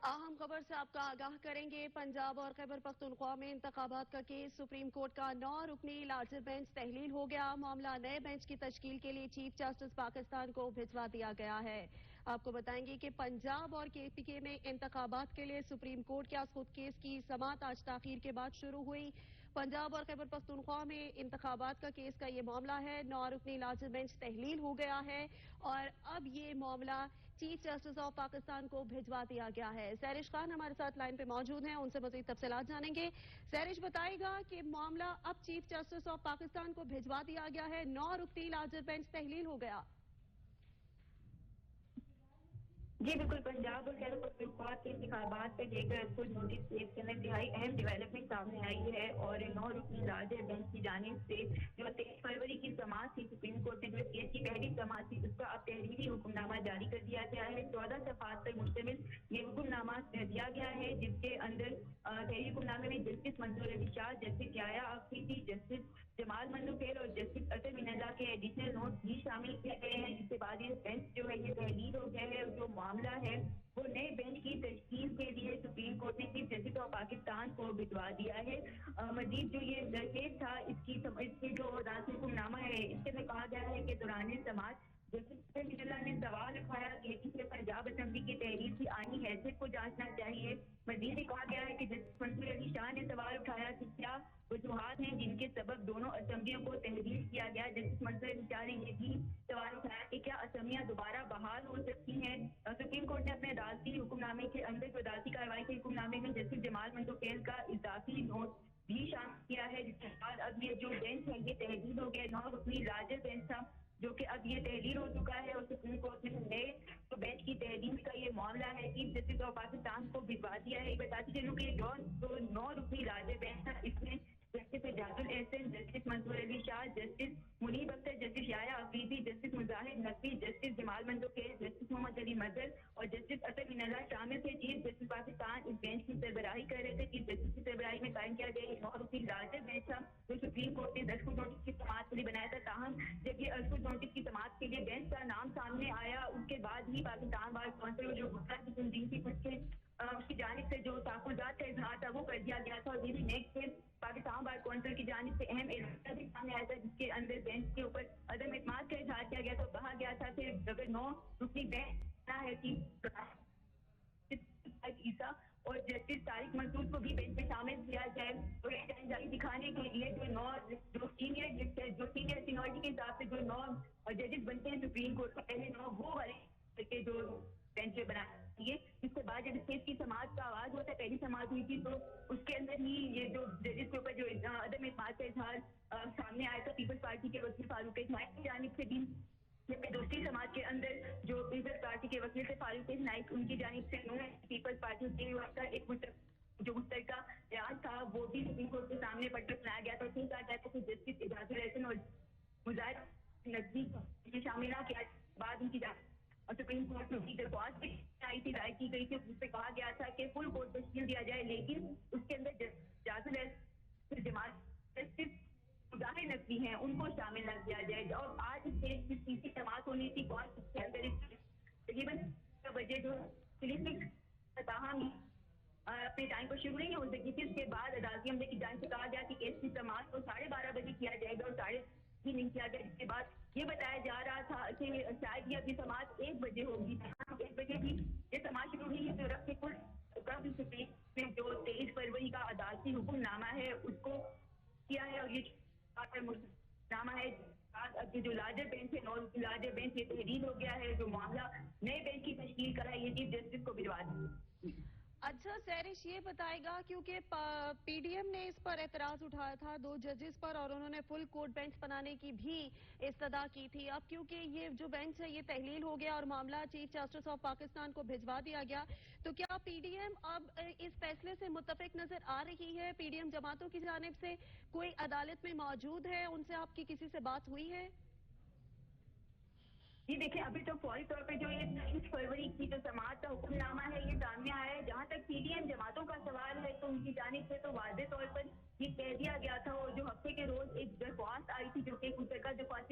اہم خبر سے آپ کا آگاہ کریں گے۔ پنجاب اور خیبر پختونخوا میں انتخابات کا کیس سپریم کورٹ کا 9 رکنی لارجر بینچ تحلیل ہو گیا۔ معاملہ نئے بینچ کی تشکیل کے لیے چیف جسٹس پاکستان کو بھجوا دیا گیا ہے۔ آپ کو بتائیں گے کہ پنجاب اور کے پی کے میں انتخابات کے لیے سپریم کورٹ کے خود کیس کی سماعت آج تاخیر کے بعد شروع ہوئی۔ پنجاب اور خیبر پختونخوا میں انتخابات کا کیس کا یہ معاملہ ہے۔ 9 رکنی لارجر بینچ تحلیل ہو گیا ہے اور اب یہ معاملہ چیف جسٹس آف پاکستان کو بھجوا دیا گیا ہے۔ سیرش خان ہمارے ساتھ لائن پہ موجود ہیں، ان سے مزید تفصیلات جانیں گے۔ سیرش بتائے گا کہ معاملہ اب چیف جسٹس آف پاکستان کو بھجوا دیا گیا ہے، 9 رکنی لارجر بینچ تحلیل ہو گیا۔ جی بالکل، پنجاب اور خیبر پختونخوا کے انتخابات سے لے کر خود نوٹس پیش کرنے انتہائی اہم ڈیولپمنٹ سامنے آئی ہے اور 9 رکنی لارجر بینچ کی جانب سے جو 23 فروری کی سماعت تھی سپریم کورٹ نے جو کیس کی پہلی سماعت تھی اس کا اب تحریری حکم نامہ جاری کر دیا گیا ہے۔ 14 صفحات پر مشتمل یہ حکم نامہ دیا گیا ہے، جس کے اندر تحریری حکم نامے میں جسٹس منظور علی شاہ، جسٹس یحییٰ آفریدی، جسٹس جمال منوکیل اور جسٹس اطہر من اللہ کے ایڈیشنل نوٹ بھی شامل کیے گئے ہیں، جس کے بعد یہ بینچ جو ہے یہ تحلیل ہو گیا ہے۔ جو معاملہ ہے وہ نئے بینچ کی تشکیل کے لیے سپریم کورٹ نے چیف جسٹس آف پاکستان کو بھجوا دیا ہے۔ مزید جو یہ درخواست تھا اس کی جو عدالتی حکم نامہ ہے اس کے میں کہا گیا ہے کہ دوران سماعت جسٹس اطہر من اللہ نے سوال اٹھایا کہ اسے پنجاب اسمبلی کی تحریر کی آئینی حیثیت کو جانچنا چاہیے۔ مزید یہ کہا گیا ہے کہ جسٹس منظور علی شاہ نے سوال اٹھایا کہ کیا وجوہات ہیں جن کے سبب دونوں اسمبلیوں کو تحریر کیا گیا۔ جسٹس منظور علی شاہ نے یہ بھی سوال اٹھایا کہ کیا اسمبلیاں دوبارہ بحال ہو سکتی ہیں۔ سپریم کورٹ نے اپنے عدالتی حکم نامے کے اندر جو عدالتی کارروائی کے حکم نامے میں جسٹس جمال منوکیل کا اضافی نوٹ بھی شامل کیا ہے، جس کے بعد اب یہ جو بینچ ہے یہ تحلیل ہو گیا۔ 9 رکنی لارجر بینچ تھا جو کہ اب یہ تحریر ہو چکا ہے اور سپریم کورٹ نے نئے تو بینچ کی تحریر کا یہ معاملہ ہے چیف جسٹس آف پاکستان کو بھجوا دیا ہے۔ بتاتی چلوں کہ جو 9 رکنی لارجر بینچ تھا اس میں جسٹس اعجاز الاحسن، جسٹس منظور علی شاہ، جسٹس منیب اختر، جسٹس یحییٰ آفریدی، جسٹس مظاہر نقوی، جسٹس جمال منوکیل، جسٹس محمد علی مظہر اور جسٹس اطہر من اللہ شامل تھے۔ چیف جسٹس پاکستان اس بینچ کی سربراہی کر رہے تھے۔ چیف جسٹس کی سربراہی میں قائم کیا گیا 9 رکنی لارجر بینچ تھا جو سپریم کورٹ نے 10 نوٹس کی سماعت کے لیے بنایا تھا۔ تاہم جب یہ 10 نوٹس کی سماعت کے لیے بینچ کا نام سامنے آیا اس کے بعد ہی پاکستان بار کونسل جو گپتا کی تنظیم تھی اس کی جانب سے جو تحفظات کا اظہار تھا وہ کر دیا گیا تھا اور یہ بھی نیکسٹ پاکستان بار کونسل کی جانب سے اہم اعلان بھی سامنے آیا تھا جس کے اندر بینچ کے اوپر عدم اعتماد کا اظہار کیا گیا تھا۔ کہا گیا تھا کہ اگر 9 رکنی بینچ ہے کہ عیسیٰ اور جسٹس طارق منصور کو بھی بینچ میں شامل کیا جائے اور جاری دکھانے کے لیے جو سینئر سینیورٹی کے حساب سے جو 9 ججز بنتے ہیں سپریم کورٹ کا پہلے 9 وہ والے کے جو بینچ بنانا چاہیے۔ اس کے بعد جب اس کیس کی سماعت کا آغاز ہوتا ہے، پہلی سماعت ہوئی تھی تو اس کے اندر ہی یہ جو ججز کے اوپر جو عدم اعتماد کا اظہار سامنے آیا تھا پیپلز پارٹی کے وکیل فاروق اسماعیل کی جانب سے بھی، جبکہ دوسری سماعت کے اندر جو پیپلز پارٹی کے وکیل تھے فاروق اسماعیل ان کی جانب سے پیپلز پارٹی کے ایک جو مشترکہ ریاض تھا وہ بھی سپریم کورٹ کے سامنے پڑھ کر سنایا گیا تھا۔ پھر کہا گیا تھا کہ جسٹس اعجاز الاحسن اور مظاہر نقوی شامل نہ کیا بعد ان کی جانب اور سپریم کورٹ میں درخواست بھی آئی تھی، دائر کی گئی تھی، جس پہ کہا گیا تھا کہ فل کورٹ تشکیل دیا جائے، لیکن اس کے اندر اعجاز الاحسن جماعت جسٹس مظاہر نقوی ہیں ان کو شامل نہ کیا جائے۔ اور آج اس کیس کی تیسری سماعت ہونی تھی کورٹ کے اندر تقریباً بجے جو تاہم اپنے ٹائم پر شروع نہیں ہو سکی تھی۔ اس کے بعد عدالتی عملے کی جانب سے کہا گیا کہ کیس کی سماعت کو 12:30 بجے کیا جائے گا اور 12:30 نہیں کیا گیا، جس کے بعد یہ بتایا جا رہا تھا کہ شاید یہ ابھی سماعت 1 بجے ہوگی۔ 1 بجے بھی یہ سماعت شروع نہیں ہے تو رکھ کے کل سپریم میں جو 23 فروری کا عدالتی حکم نامہ ہے اس کو کیا ہے اور یہ نامہ ہے اب جو لارجر بینچ ہے 9 لارجر بینچ یہ تحریر ہو گیا ہے۔ جو معاملہ نئے بینچ کی تشکیل کرا ہے یہ چیف جسٹس کو بھجوا دیا۔ اچھا سیرش یہ بتائے گا کیونکہ پی ڈی ایم نے اس پر اعتراض اٹھایا تھا 2 ججز پر اور انہوں نے فل کورٹ بینچ بنانے کی بھی استدعا کی تھی۔ اب کیونکہ یہ جو بینچ ہے یہ تحلیل ہو گیا اور معاملہ چیف جسٹس آف پاکستان کو بھجوا دیا گیا، تو کیا پی ڈی ایم اب اس فیصلے سے متفق نظر آ رہی ہے؟ پی ڈی ایم جماعتوں کی جانب سے کوئی عدالت میں موجود ہے؟ ان سے آپ کی کسی سے بات ہوئی ہے؟ جی دیکھیں، ابھی تو فوری طور پہ جو یہ 23 فروری کی جو سماعت کا حکم نامہ ہے یہ سامنے آیا ہے۔ جہاں تک پی ڈی ایم جماعتوں کا سوال ہے تو ان کی جانب سے تو واضح طور پر یہ کہہ دیا گیا تھا اور جو ہفتے کے روز ایک درخواست آئی تھی جو کہ متعلقہ درخواست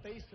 23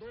2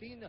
3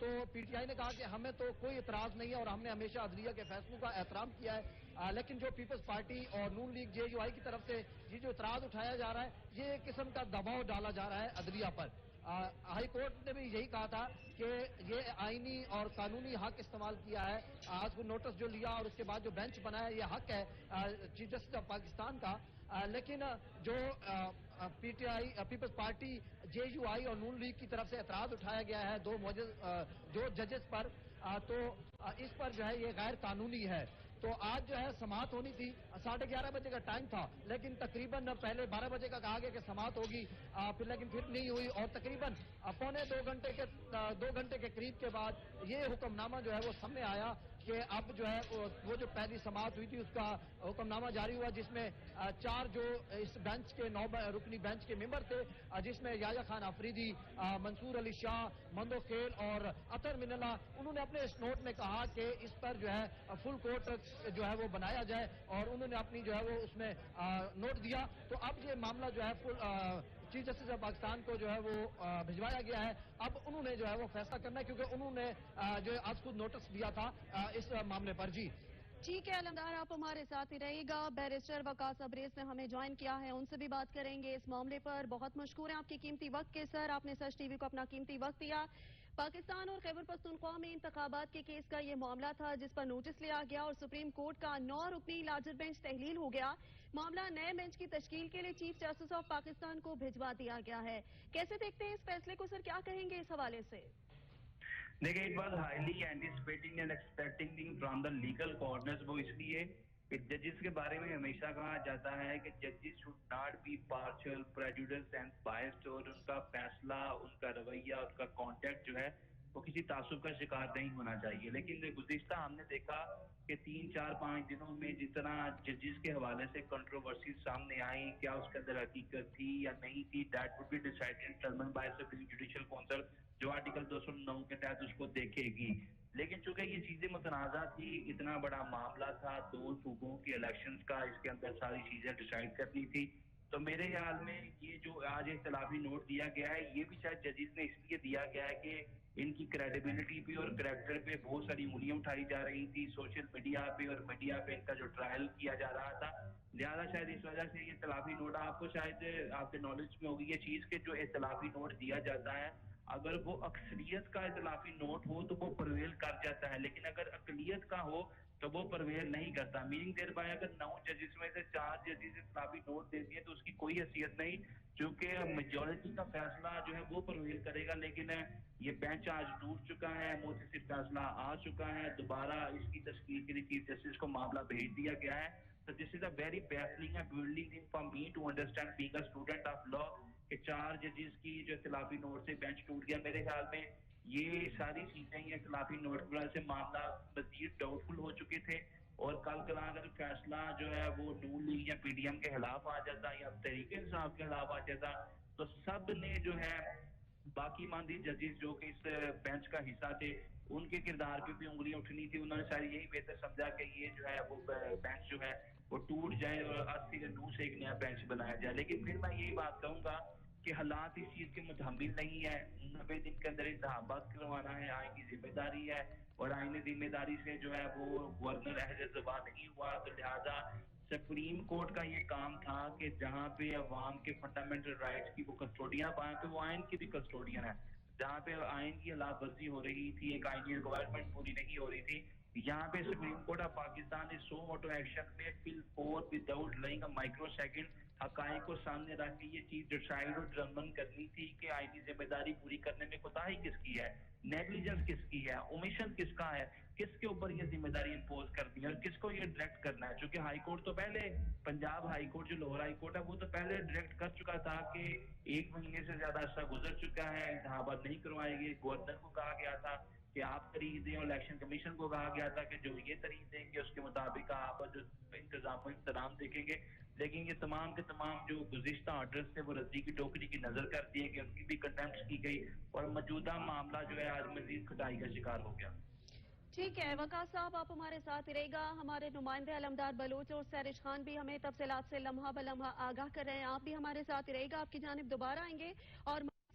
تو پی ٹی آئی نے کہا کہ ہمیں تو کوئی اعتراض نہیں ہے اور ہم نے ہمیشہ عدلیہ کے فیصلوں کا احترام کیا ہے، لیکن جو پیپلز پارٹی اور نون لیگ جے یو آئی کی طرف سے یہ جو اعتراض اٹھایا جا رہا ہے، یہ ایک قسم کا دباؤ ڈالا جا رہا ہے عدلیہ پر۔ ہائی کورٹ نے بھی یہی کہا تھا کہ یہ آئینی اور قانونی حق استعمال کیا ہے، آج کو نوٹس جو لیا اور اس کے بعد جو بینچ بنایا، یہ حق ہے چیف جسٹس آف پاکستان کا، لیکن جو P T I Peoples Party J U I اور نون لیگ کی طرف سے اعتراض اٹھایا گیا ہے دو ججز پر، تو اس پر جو ہے یہ غیر قانونی ہے۔ تو آج جو ہے سماعت ہونی تھی، 11:30 بجے کا ٹائم تھا، لیکن تقریباً پہلے 12 بجے کا کہا گیا کہ سماعت ہوگی، لیکن پھر نہیں ہوئی، اور تقریباً پونے 2 گھنٹے کے قریب کے بعد یہ حکم نامہ جو ہے وہ سامنے آیا کہ اب جو ہے وہ جو پہلی سماعت ہوئی تھی اس کا حکم نامہ جاری ہوا، جس میں 4 جو اس بینچ کے 9 رکنی بینچ کے ممبر تھے، جس میں یحییٰ خان آفریدی، منصور علی شاہ، مندو خیل اور اطہر من اللہ، انہوں نے اپنے اس نوٹ میں کہا کہ اس پر جو ہے فل کورٹ جو ہے وہ بنایا جائے، اور انہوں نے اپنی جو ہے وہ اس میں نوٹ دیا۔ تو اب یہ معاملہ جو ہے چیف جسٹس آف پاکستان کو جو ہے وہ بھجوایا گیا ہے، اب انہوں نے جو ہے وہ فیصلہ کرنا ہے، کیونکہ انہوں نے جو آج خود نوٹس دیا تھا اس معاملے پر۔ جی ٹھیک ہے علمدار، آپ ہمارے ساتھ ہی رہیے گا۔ بیرسٹر وقاص ابریز نے ہمیں جوائن کیا ہے، ان سے بھی بات کریں گے اس معاملے پر۔ بہت مشکور ہیں آپ کی قیمتی وقت کے سر، آپ نے سچ ٹی وی کو اپنا قیمتی وقت دیا۔ پاکستان اور خیبر پختونخوا میں انتخابات کے کیس کا یہ معاملہ تھا جس پر نوٹس لیا گیا اور سپریم کورٹ کا 9 رکنی لارجر بینچ تحلیل ہو گیا۔ معاملہ نئے بینچ کی تشکیل کے لیے چیف جسٹس آف پاکستان کو بھجوا دیا گیا ہے۔ کیسے دیکھتے ہیں اس فیصلے کو سر، کیا کہیں گے اس حوالے سے؟ دیکھیں، ایک بات highly anticipating and expecting from the legal corners, وہ اس لیے کہ ججز کے بارے میں ہمیشہ کہا جاتا ہے کہ ججز should not be partial, prejudiced and biased, اور ان کا فیصلہ، ان کا رویہ، ان کا کانٹیکٹ جو ہے وہ کسی تعصب کا شکار نہیں ہونا چاہیے۔ لیکن گزشتہ ہم نے دیکھا کہ 3، 4، 5 دنوں میں جتنا ججز کے حوالے سے کنٹروورسیز سامنے آئی، کیا اس کے اندر حقیقت تھی یا نہیں تھی، that would be decided by supreme judicial council, جو آرٹیکل 209 کے تحت اس کو دیکھے گی۔ لیکن چونکہ یہ چیزیں متنازع تھی، اتنا بڑا معاملہ تھا 2 صوبوں کے الیکشنز کا، اس کے اندر ساری چیزیں ڈیسائیڈ کرنی تھی، تو میرے خیال میں یہ جو آج اختلافی نوٹ دیا گیا ہے، یہ بھی شاید ججز نے اس لیے دیا گیا ہے کہ ان کی کریڈیبلٹی پہ اور کریکٹر پہ بہت ساری انگلیاں اٹھائی جا رہی تھی سوشل میڈیا پہ، اور میڈیا پہ ان کا جو ٹرائل کیا جا رہا تھا، لہٰذا شاید اس وجہ سے یہ اختلافی نوٹ، آپ کو شاید آپ کے نالج میں ہوگی یہ چیز کہ جو اختلافی نوٹ دیا جاتا ہے، اگر وہ اکثریت کا اختلافی نوٹ ہو تو وہ پرویل کر جاتا ہے، لیکن اگر اقلیت کا ہو تو وہ پرویل نہیں کرتا۔ میننگ دیر بائے اگر 9 ججز میں سے 4 ججز اختلافی نوٹ دیتی ہیں تو اس کی کوئی حیثیت نہیں، چونکہ میجورٹی کا فیصلہ جو ہے وہ پرویل کرے گا۔ لیکن یہ بینچ آج ٹوٹ چکا ہے، موثر فیصلہ آ چکا ہے، دوبارہ اس کی تشکیل کے لیے چیف جسٹس کو معاملہ بھیج دیا گیا ہے۔ So this is a very baffling and bewildering thing for me to understand being a student of law کہ 4 ججز کی جو اختلافی نوٹ سے بینچ ٹوٹ گیا۔ میرے خیال میں یہ ساری چیزیں، یہ اختلافی نوٹ کی وجہ سے معاملہ مزید ڈاؤٹ فل ہو چکے تھے، اور کل اگر فیصلہ جو ہے وہ نون لیگ یا پی ڈی ایم کے خلاف آ جاتا یا تحریک انصاف کے خلاف آ جاتا، تو سب نے جو ہے باقی ماندی ججز جو کہ اس بینچ کا حصہ تھے، ان کے کردار پہ بھی انگلیاں اٹھنی تھی۔ انہوں نے شاید یہی بہتر سمجھا کہ یہ جو ہے وہ بینچ جو ہے وہ ٹوٹ جائے اور اسی کے نو سے ایک نیا بینچ بنایا جائے۔ لیکن پھر میں یہی بات کہوں گا کہ حالات اس چیز کے متحمل نہیں ہے، 90 دن کے اندر انتخابات کروانا ہے، آئین کی ذمہ داری ہے، اور آئین ذمہ داری سے جو ہے وہ گورنر اہل زبان نہیں ہوا، تو لہٰذا سپریم کورٹ کا یہ کام تھا کہ جہاں پہ عوام کے فنڈامنٹل رائٹس کی وہ کسٹوڈین، وہاں پہ وہ آئین کی بھی کسٹوڈین ہے۔ جہاں پہ آئین کی خلاف ورزی ہو رہی تھی، ایک آئینی ریکوائرمنٹ پوری نہیں ہو رہی تھی، یہاں پہ سپریم کورٹ آف پاکستان نے سو موٹو ایکشن میں فل فور without lying a micro second حقائق کو سامنے رکھ کے یہ چیز ڈیسائیڈ اور ڈٹرمن کرنی تھی کہ آئینی ذمہ داری پوری کرنے میں کوتاہی کس کی ہے، نیگلیجنس کس کی ہے، اومیشن کس کا ہے، کس کے اوپر یہ ذمہ داری امپوز کرنی ہے اور کس کو یہ ڈائریکٹ کرنا ہے۔ چونکہ ہائی کورٹ تو پہلے، پنجاب ہائی کورٹ جو لاہور ہائی کورٹ ہے، وہ تو پہلے ڈائریکٹ کر چکا تھا کہ 1 مہینے سے زیادہ عرصہ گزر چکا ہے، انتخابات نہیں کروائے گے۔ گورنر کو کہا گیا تھا کہ آپ تاریخ دیں، اور الیکشن کمیشن کو کہا گیا تھا کہ جو یہ تاریخ دیں گے اس کے مطابق آپ جو انتظام و انتظام دیکھیں گے۔ لیکن یہ تمام کے تمام جو گزشتہ آرڈرز تھے وہ رزی کی ٹوکری کی نظر کر دیے گئے، ان کی بھی کنٹمپٹ کی گئی، اور موجودہ معاملہ جو ہے آج مزید کھٹائی کا شکار ہو گیا۔ ٹھیک ہے وقاص صاحب، آپ ہمارے ساتھ رہے گا۔ ہمارے نمائندے علمدار بلوچ اور سیرش خان بھی ہمیں تفصیلات سے لمحہ بلمحہ آگاہ کر رہے ہیں، آپ بھی ہمارے ساتھ رہے گا، آپ کی جانب دوبارہ آئیں گے اور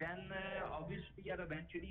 then obviously or eventually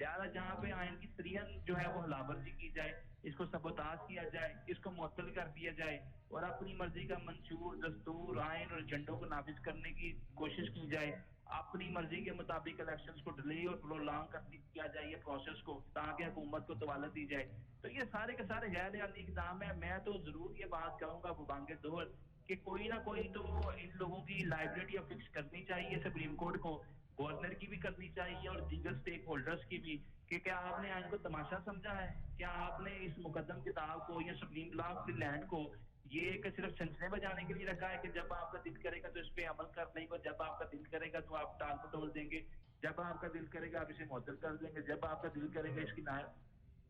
لہٰذا جہاں پہ آئین کی سریحت جو ہے وہ خلاف ورزی کی جائے، اس کو سبوتاژ کیا جائے، اس کو معطل کر دیا جائے اور اپنی مرضی کا منشور، دستور، آئین اور ایجنڈوں کو نافذ کرنے کی کوشش کی جائے، اپنی مرضی کے مطابق الیکشنز کو ڈیلے اور پرولونگ کیا جائے یہ پروسیس کو، تاکہ حکومت کو طوالت دی جائے، تو یہ سارے کے سارے غیر عادی اقدام ہیں۔ میں تو ضرور یہ بات کہوں گا ببانگ دور کہ کوئی نہ کوئی تو ان لوگوں کی لائبلٹی فکس کرنی چاہیے سپریم کورٹ کو، گورنر کی بھی کرنی چاہیے اور دیگر سٹیک ہولڈرز کی بھی، کہ کیا آپ نے آئین کو تماشا سمجھا ہے؟ کیا آپ نے اس مقدم کتاب کو یا supreme law of the land کو یہ ایک صرف چھنچنے بجانے کے لیے رکھا ہے کہ جب آپ کا دل کرے گا تو اس پہ عمل کر لیں گے، جب آپ کا دل کرے گا تو آپ ٹال مٹول دیں گے، جب آپ کا دل کرے گا آپ اسے معطل کر دیں گے، جب آپ کا دل کرے گا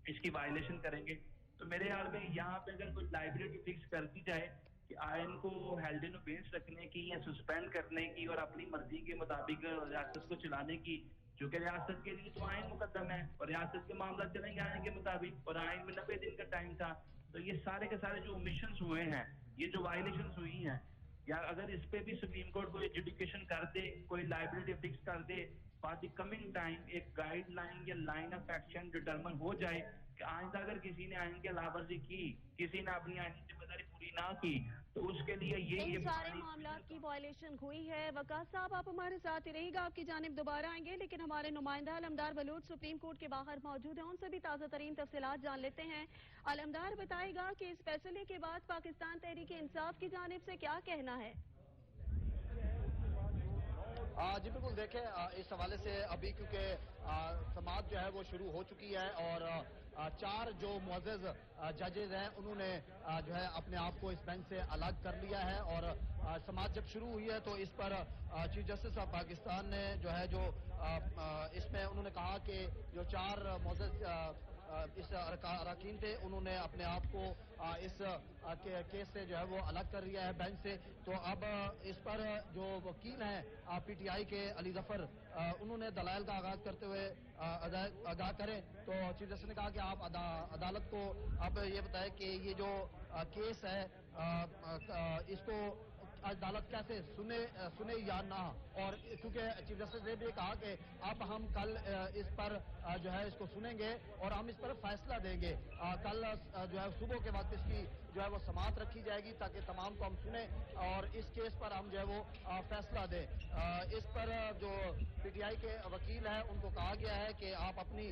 اس کی وائلیشن کریں گے؟ تو میرے خیال میں یہاں پہ اگر کوئی لائبلٹی فکس کر دی جائے کہ آئین کو ہیلڈ ان ابیئنس رکھنے کی یا سسپینڈ کرنے کی اور اپنی مرضی کے مطابق ریاست کو چلانے کی، جو کہ ریاست کے لیے تو آئین مقدم ہے اور ریاست کے معاملات چلیں گے آئین کے مطابق، اور آئین میں 90 دن کا ٹائم تھا، تو یہ سارے کے سارے جو اومیشنز ہوئے ہیں، یہ جو وائلیشنز ہوئی ہیں، یا اگر اس پہ بھی سپریم کورٹ کوئی ایجوڈیکیشن کر دے، کوئی لائبلٹی فکس کر دے، فار دی کمنگ ٹائم ایک گائیڈ لائن یا لائن آف ایکشن ڈٹرمن ہو جائے کہ آئندہ اگر کسی نے آئین کی خلاف ورزی کی، کسی نے اپنی آئینی ذمہ داری پوری نہ کی، تو اس کے لیے ان سارے معاملات کی وائلیشن ہوئی ہے۔ وقاص صاحب آپ ہمارے ساتھ ہی رہے گا، آپ کی جانب دوبارہ آئیں گے، لیکن ہمارے نمائندہ علمدار بلوچ سپریم کورٹ کے باہر موجود ہیں، ان سے بھی تازہ ترین تفصیلات جان لیتے ہیں۔ علمدار بتائے گا کہ اس فیصلے کے بعد پاکستان تحریک انصاف کی جانب سے کیا کہنا ہے؟ جی بالکل، دیکھیں اس حوالے سے ابھی کیونکہ سماعت جو ہے وہ شروع ہو چکی ہے اور 4 جو معزز ججز ہیں انہوں نے جو ہے اپنے آپ کو اس بینچ سے الگ کر لیا ہے، اور سماعت جب شروع ہوئی ہے تو اس پر چیف جسٹس آف پاکستان نے جو ہے اس میں انہوں نے کہا کہ جو 4 معزز اس اراکین تھے انہوں نے اپنے آپ کو اس کیس سے جو ہے وہ الگ کر لیا ہے بینچ سے، تو اب اس پر جو وکیل ہیں پی ٹی آئی کے علی ظفر انہوں نے دلائل کا آغاز کرتے ہوئے آگاہ کریں تو چیف جسٹس نے کہا کہ آپ عدالت کو اب یہ بتائیں کہ یہ جو کیس ہے اس کو عدالت کیسے سنے یا نہ، اور کیونکہ چیف جسٹس نے بھی کہا کہ اب ہم کل اس پر جو ہے اس کو سنیں گے اور ہم اس پر فیصلہ دیں گے، کل جو ہے صبح کے وقت اس کی جو ہے وہ سماعت رکھی جائے گی تاکہ تمام کو ہم سنیں اور اس کیس پر ہم جو ہے وہ فیصلہ دیں۔ اس پر جو پی ٹی آئی کے وکیل ہیں ان کو کہا گیا ہے کہ آپ اپنی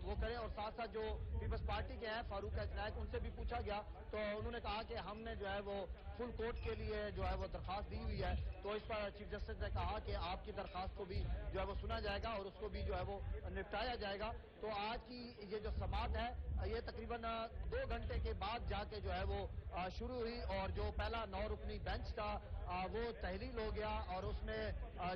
وہ کریں، اور ساتھ ساتھ جو پیپلز پارٹی کے ہیں فاروق نائک ان سے بھی پوچھا گیا تو انہوں نے کہا کہ ہم نے جو ہے وہ فل کورٹ کے لیے جو ہے وہ درخواست دی ہوئی ہے، تو اس پر چیف جسٹس نے کہا کہ آپ کی درخواست کو بھی جو ہے وہ سنا جائے گا اور اس کو بھی جو ہے وہ نپٹایا جائے گا۔ تو آج کی یہ جو سماعت ہے یہ تقریباً 2 گھنٹے کے بعد جا کے جو ہے وہ شروع ہوئی، اور جو پہلا 9 رکنی بینچ تھا وہ تحلیل ہو گیا اور اس میں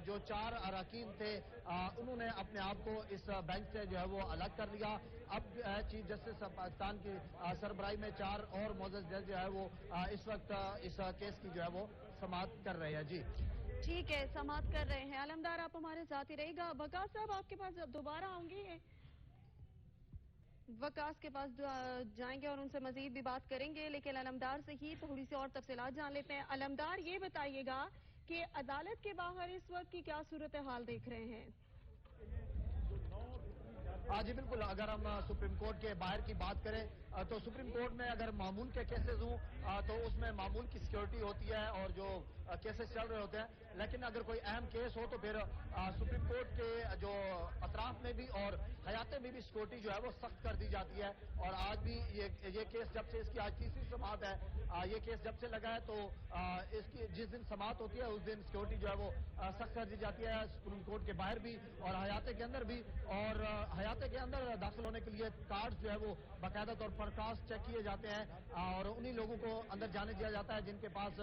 جو 4 اراکین تھے انہوں نے اپنے آپ کو اس بینچ سے جو ہے وہ الگ کر لیا۔ اب چیف جسٹس پاکستان کی سربراہی میں 4 اور معزز جج جو ہے وہ اس وقت اس کیس کی جو ہے وہ سماعت کر رہے ہیں۔ جی ٹھیک ہے، سماعت کر رہے ہیں۔ علمدار آپ ہمارے ساتھ ہی رہے گا۔ وقاص صاحب آپ کے پاس دوبارہ آؤں گی، وقاص کے پاس جائیں گے اور ان سے مزید بھی بات کریں گے، لیکن علمدار سے ہی تھوڑی سی اور تفصیلات جان لیتے ہیں۔ علمدار یہ بتائیے گا کہ عدالت کے باہر اس وقت کی کیا صورتحال دیکھ رہے ہیں؟ جی بالکل، اگر ہم سپریم کورٹ کے باہر کی بات کریں تو سپریم کورٹ میں اگر معمول کے کیسز ہوں تو اس میں معمول کی سیکیورٹی ہوتی ہے اور جو کیسز چل رہے ہوتے ہیں، لیکن اگر کوئی اہم کیس ہو تو پھر سپریم کورٹ کے جو اطراف میں بھی اور حیاتے میں بھی سیکیورٹی جو ہے وہ سخت کر دی جاتی ہے، اور آج بھی یہ کیس جب سے اس کی آج تیسری سماعت ہے، یہ کیس جب سے لگا ہے تو اس کی جس دن سماعت ہوتی ہے اس دن سیکیورٹی جو ہے وہ سخت کر دی جاتی ہے سپریم کورٹ کے باہر بھی اور حیاتے کے اندر بھی، اور حیاتے کے اندر داخل ہونے کے لیے کارڈ جو ہے وہ باقاعدہ طور پر کراس چیک کیے جاتے ہیں اور انہی لوگوں کو اندر جانے دیا جاتا ہے جن کے پاس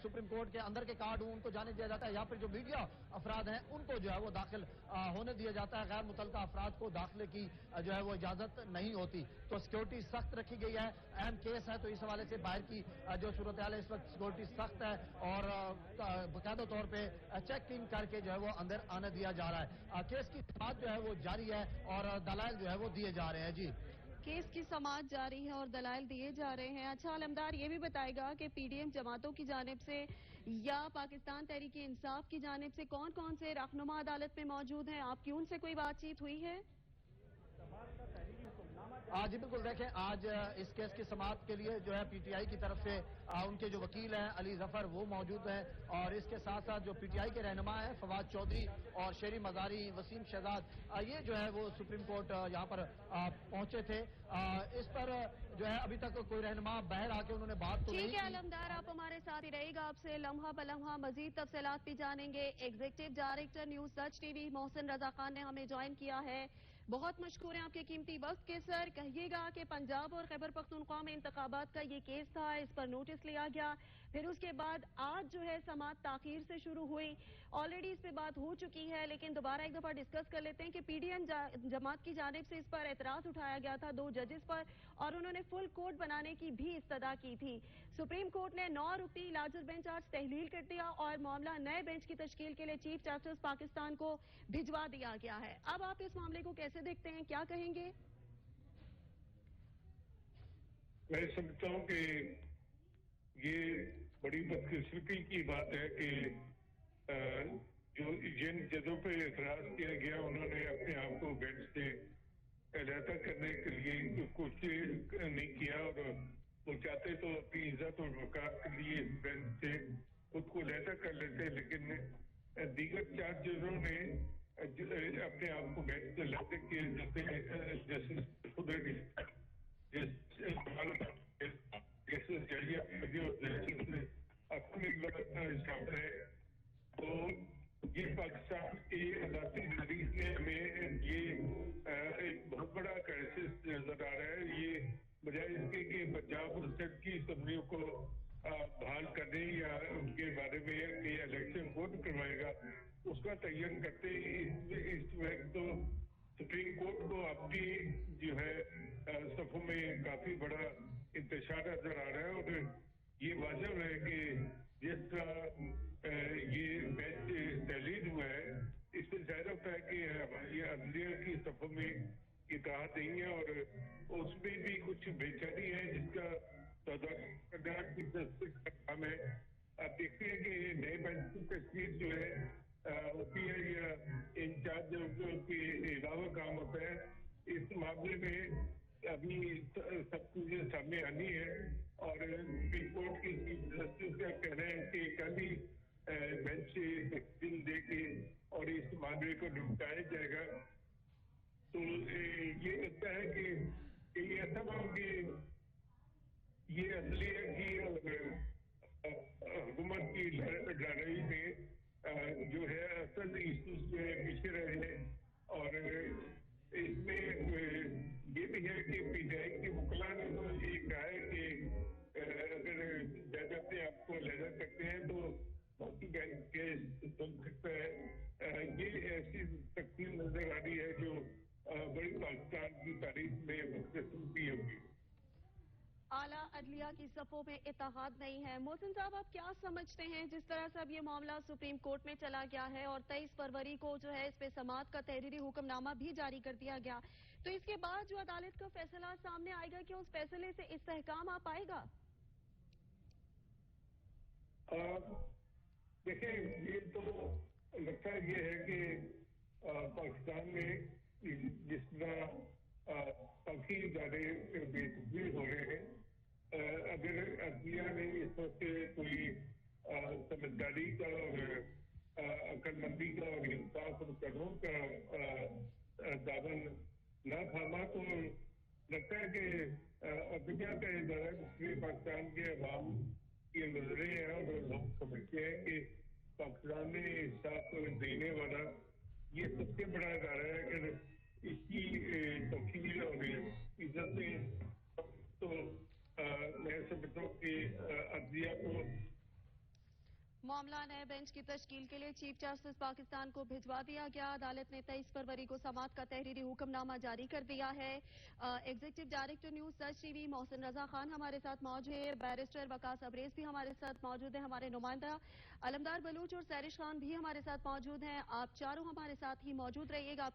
سپریم کورٹ کے اندر کے کارڈ ہوں ان کو جانے دیا جاتا ہے، یا پھر جو میڈیا افراد ہیں ان کو جو ہے وہ داخل ہونے دیا جاتا ہے، غیر متعلقہ افراد کو داخلے کی جو ہے وہ اجازت نہیں ہوتی، تو سیکیورٹی سخت رکھی گئی ہے۔ اہم کیس ہے تو اس حوالے سے باہر کی جو صورتحال ہے اس وقت سیکیورٹی سخت ہے اور باقاعدہ طور پہ چیکنگ کر کے جو ہے وہ اندر آنے دیا جا رہا ہے۔ کیس کی سماعت جو ہے وہ جاری ہے اور دلائل جو ہے وہ دیے جا رہے ہیں۔ جی کیس کی سماعت جاری ہے اور دلائل دیے جا رہے ہیں۔ اچھا علمدار یہ بھی بتائے گا کہ پی ڈی ایم جماعتوں کی جانب سے یا پاکستان تحریک انصاف کی جانب سے کون کون سے رہنما عدالت میں موجود ہیں؟ آپ کی ان سے کوئی بات چیت ہوئی ہے؟ جی بالکل دیکھیں آج اس کیس کی سماعت کے لیے جو ہے پی ٹی آئی کی طرف سے ان کے جو وکیل ہیں علی ظفر وہ موجود ہیں، اور اس کے ساتھ ساتھ جو پی ٹی آئی کے رہنما ہیں فواد چودھری اور شیری مزاری، وسیم شہزاد، یہ جو ہے وہ سپریم کورٹ یہاں پر پہنچے تھے۔ اس پر جو ہے ابھی تک کوئی رہنما باہر آ کے انہوں نے بات تو نہیں ٹھیک ہے کی۔ علمدار، آپ ہمارے ساتھ ہی رہے گا، آپ سے لمحہ بلمحہ مزید تفصیلات بھی جانیں گے۔ ایگزیکٹو ڈائریکٹر نیوز سچ ٹی وی محسن رضا خان نے ہمیں جوائن کیا ہے، بہت مشکور ہیں آپ کے قیمتی وقت کے سر۔ کہیے گا کہ پنجاب اور خیبر پختونخوا میں انتخابات کا یہ کیس تھا، اس پر نوٹس لیا گیا، پھر اس کے بعد آج جو ہے سماعت تاخیر سے شروع ہوئی، آلریڈی اس پہ بات ہو چکی ہے، لیکن دوبارہ ایک دفعہ ڈسکس کر لیتے ہیں کہ پی ڈی ایم جماعت کی جانب سے اس پر اعتراض اٹھایا گیا تھا 2 ججز پر، اور انہوں نے فل کورٹ بنانے کی بھی استدعا کی تھی۔ سپریم کورٹ نے 9 رکنی لارجر بینچ آج تحلیل کر دیا اور معاملہ نئے بینچ کی تشکیل کے لیے چیف جسٹس پاکستان کو بھجوا دیا گیا ہے۔ اب آپ اس معاملے کو کیسے دیکھتے ہیں، کیا کہیں گے؟ میں سمجھتا ہوں کہ یہ بڑی بدقسمتی کی بات ہے کہ جو جن ججوں پہ اعتراض کیا گیا انہوں نے اپنے آپ کو بینچ سے علیحدہ کرنے کے لیے کچھ نہیں کیا، اور وہ چاہتے تو اپنی عزت اور وقار کے لیے اس بینچ سے خود کو علیحدہ کر لیتے، لیکن دیگر 4 ججوں نے اپنے آپ کو بینچ سے علیحدہ کیے، جیسے شامل ہے۔ تو یہ پاکستان کی عدالتی تاریخ میں ہمیں یہ ایک بہت بڑا کرائسس نظر آ رہا ہے۔ یہ بجائے اس کے کہ پنجاب اور اسٹیٹ کی اسمبلیوں کو بحال کرنے یا ان کے بارے میں کہ الیکشن کون کروائے گا اس کا تعین کرتے اس وقت تو سپریم کورٹ کو اپنی جو ہے صفوں میں کافی بڑا انتشار نظر آ رہا ہے، اور یہ واضح ہے کہ جس طرح یہ بینچ تحلیل ہوا ہے اس سے ظاہر ہوتا ہے کہ ہماری عدلیہ کی صفوں میں اطاعت نہیں ہے، اور اس میں بھی کچھ بے چینی ہے جس کا تدارک کی تصدیق کا کام ہے۔ آپ دیکھتے ہیں کہ نئے بینچ کی تشکیل جو ہے ہوتی ہے یا انچارج کے علاوہ کام ہوتا ہے، اس معاملے میں ابھی سب چیزیں سامنے آنی ہے، اور سپریم کورٹ کی چیف جسٹس کا کہنا ہے کہ کل ہی بینچ سے تشکیل دے کے اور اس معاملے کو نپٹایا جائے گا۔ تو یہ لگتا ہے کہ یہ ایسا ہو کہ یہ عدلیہ کی اور حکومت کی لڑائی میں جو ہے اصل ایشوز جو ہے پیچھے رہے ہیں، اور اس میں یہ بھی ہے کہ پی ٹی آئی کے وکلاء نے تو یہ کہا ہے کہ اگر جج اپنے آپ کو علیحدہ کرتے ہیں تو باقی بینچ کیس سن سکتا ہے۔ یہ ایسی تقسیم نظر آ رہی ہے جو بڑی پاکستان کی تاریخ میں بدقسمتی ہوگی۔ اعلیٰ عدلیہ کی صفوں میں اتحاد نہیں ہے۔ محسن صاحب، آپ کیا سمجھتے ہیں جس طرح سے اب یہ معاملہ سپریم کورٹ میں چلا گیا ہے اور 23 فروری کو جو ہے اس پہ سماعت کا تحریری حکم نامہ بھی جاری کر دیا گیا، تو اس کے بعد جو عدالت کا فیصلہ سامنے آئے گا کہ اس فیصلے سے استحکام آ پائے گا؟ دیکھیں، یہ تو لگتا یہ ہے کہ پاکستان میں جس طرح باقی ادارے بے تکمیل ہو رہے ہیں، اگر عدلیہ نے اس وقت کوئی سمجھداری کا اور عقل مندی کا اور انصاف اور قانون کا دامن نہ تھاما تو لگتا ہے کہ عدلیہ کا ادارہ جس میں پاکستان کے عوام کی نظریں ہیں اور لوگ سمجھتے ہیں کہ پاکستان میں انصاف دینے والا یہ سب سے بڑا ادارہ ہے۔ اگر اس کی توقیر اور عزت میں تو میں سمجھتا ہوں کہ عدلیہ کو معاملہ نئے بینچ کی تشکیل کے لیے چیف جسٹس پاکستان کو بھجوا دیا گیا۔ عدالت نے 23 فروری کو سماعت کا تحریری حکم نامہ جاری کر دیا ہے۔ ایگزیکٹو ڈائریکٹر نیوز سچ ٹی وی محسن رضا خان ہمارے ساتھ موجود ہے، بیرسٹر وقاص ابریز بھی ہمارے ساتھ موجود ہیں، ہمارے نمائندہ علمدار بلوچ اور سیرش خان بھی ہمارے ساتھ موجود ہیں۔ آپ چاروں ہمارے ساتھ ہی موجود رہیے گا۔